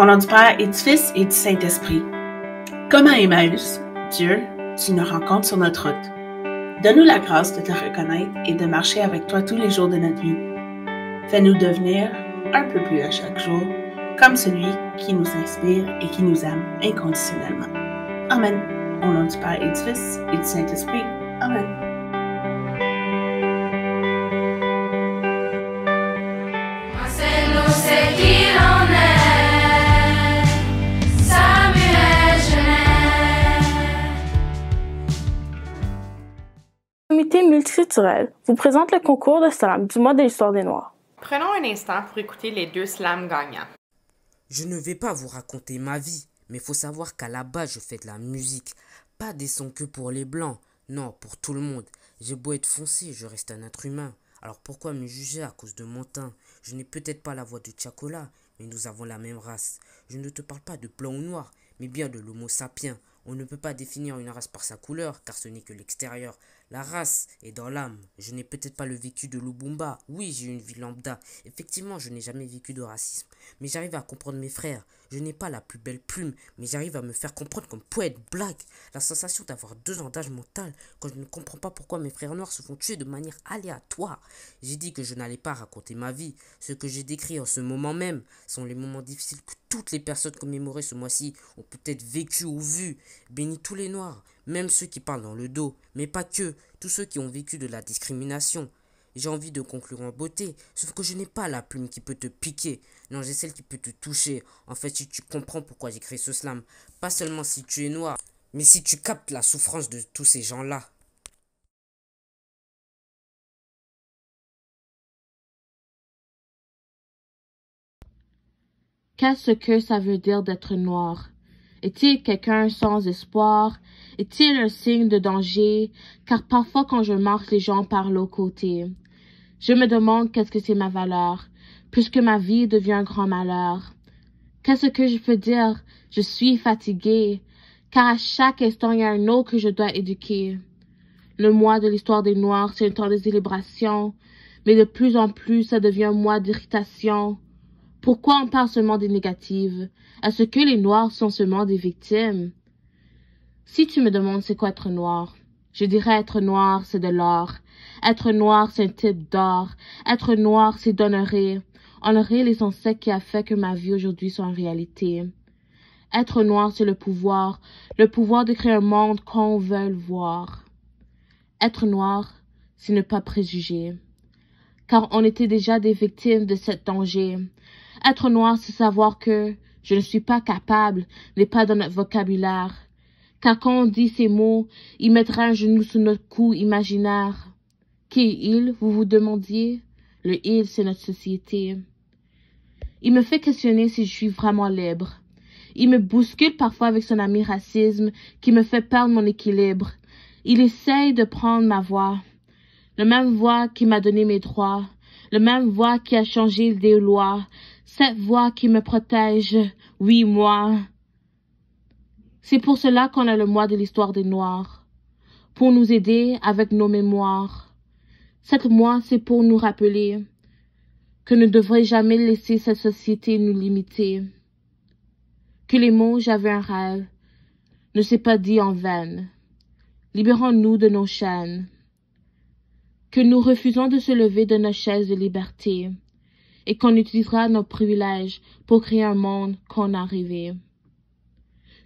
Au nom du Père et du Fils et du Saint-Esprit. Comme à Emmaüs, Dieu, tu nous rencontres sur notre route. Donne-nous la grâce de te reconnaître et de marcher avec toi tous les jours de notre vie. Fais-nous devenir un peu plus à chaque jour, comme celui qui nous inspire et qui nous aime inconditionnellement. Amen. Au nom du Père et du Fils et du Saint-Esprit. Amen. Enseigne-nous ce qu'il en est, Samuel Genève. Le comité multiculturel vous présente le concours de slam du mois de l'histoire des Noirs. Prenons un instant pour écouter les 2 slams gagnants. Je ne vais pas vous raconter ma vie, mais faut savoir qu'à la base je fais de la musique, pas des sons que pour les blancs, non, pour tout le monde. J'ai beau être foncé, je reste un être humain. Alors pourquoi me juger à cause de mon teint? Je n'ai peut-être pas la voix de Tchakola, mais nous avons la même race. Je ne te parle pas de blanc ou noir, mais bien de l'homo sapiens. On ne peut pas définir une race par sa couleur, car ce n'est que l'extérieur. La race est dans l'âme. Je n'ai peut-être pas le vécu de Lubumba. Oui, j'ai une vie lambda. Effectivement, je n'ai jamais vécu de racisme. Mais j'arrive à comprendre mes frères. Je n'ai pas la plus belle plume, mais j'arrive à me faire comprendre comme poète black. La sensation d'avoir 2 ans d'âge mental quand je ne comprends pas pourquoi mes frères noirs se font tuer de manière aléatoire. J'ai dit que je n'allais pas raconter ma vie. Ce que j'ai décrit en ce moment même sont les moments difficiles que toutes les personnes commémorées ce mois-ci ont peut-être vécu ou vu. Bénis tous les noirs, même ceux qui parlent dans le dos, mais pas que, tous ceux qui ont vécu de la discrimination. J'ai envie de conclure en beauté, sauf que je n'ai pas la plume qui peut te piquer. Non, j'ai celle qui peut te toucher. En fait, si tu comprends pourquoi j'écris ce slam, pas seulement si tu es noir, mais si tu captes la souffrance de tous ces gens-là. Qu'est-ce que ça veut dire d'être noir? Est-il quelqu'un sans espoir? Est-il un signe de danger? Car parfois quand je marche, les gens parlent aux côtés. Je me demande qu'est-ce que c'est ma valeur, puisque ma vie devient un grand malheur. Qu'est-ce que je peux dire? Je suis fatiguée, car à chaque instant il y a un autre que je dois éduquer. Le mois de l'histoire des Noirs, c'est un temps de célébration, mais de plus en plus ça devient un mois d'irritation. Pourquoi on parle seulement des négatives? Est-ce que les Noirs sont seulement des victimes? Si tu me demandes c'est quoi être noir, je dirais être noir, c'est de l'or. Être noir, c'est un type d'or. Être noir, c'est d'honorer. Honorer les ancêtres qui a fait que ma vie aujourd'hui soit en réalité. Être noir, c'est le pouvoir de créer un monde qu'on veut voir. Être noir, c'est ne pas préjuger. Car on était déjà des victimes de cet danger. Être noir, c'est savoir que je ne suis pas capable, n'est pas dans notre vocabulaire. Car quand on dit ces mots, il mettra un genou sous notre cou imaginaire. Qui est il, vous vous demandiez? Le il, c'est notre société. Il me fait questionner si je suis vraiment libre. Il me bouscule parfois avec son ami racisme qui me fait perdre mon équilibre. Il essaye de prendre ma voix. La même voix qui m'a donné mes droits. La même voix qui a changé des lois. Cette voix qui me protège. Oui, moi. C'est pour cela qu'on a le mois de l'histoire des Noirs. Pour nous aider avec nos mémoires. Cet mois, c'est pour nous rappeler que ne devrait jamais laisser cette société nous limiter. Que les mots « j'avais un rêve » ne s'est pas dit en vain. Libérons-nous de nos chaînes. Que nous refusons de se lever de nos chaises de liberté et qu'on utilisera nos privilèges pour créer un monde qu'on a rêvé.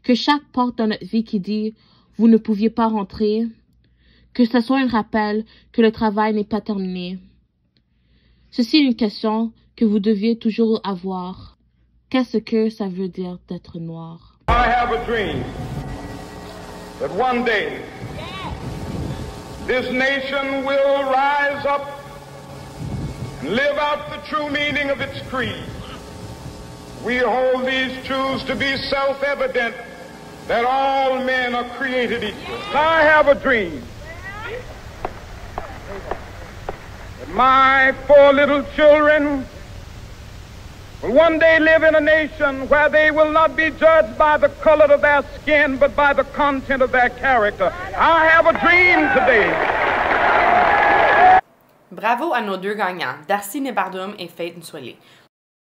Que chaque porte dans notre vie qui dit « vous ne pouviez pas rentrer », que ce soit un rappel que le travail n'est pas terminé. Ceci est une question que vous deviez toujours avoir. Qu'est-ce que ça veut dire d'être noir? I have a dream that one day this nation will rise up and live out the true meaning of its creed. We hold these truths to be self-evident that all men are created equal. I have a dream that my 4 little children will one day live in a nation where they will not be judged by the color of their skin, but by the content of their character. I have a dream today. Bravo à nos 2 gagnants, Darcy Nebardum et Faith Nswele.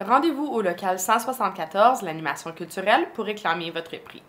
Rendez-vous au local 174, l'animation culturelle, pour réclamer votre prix.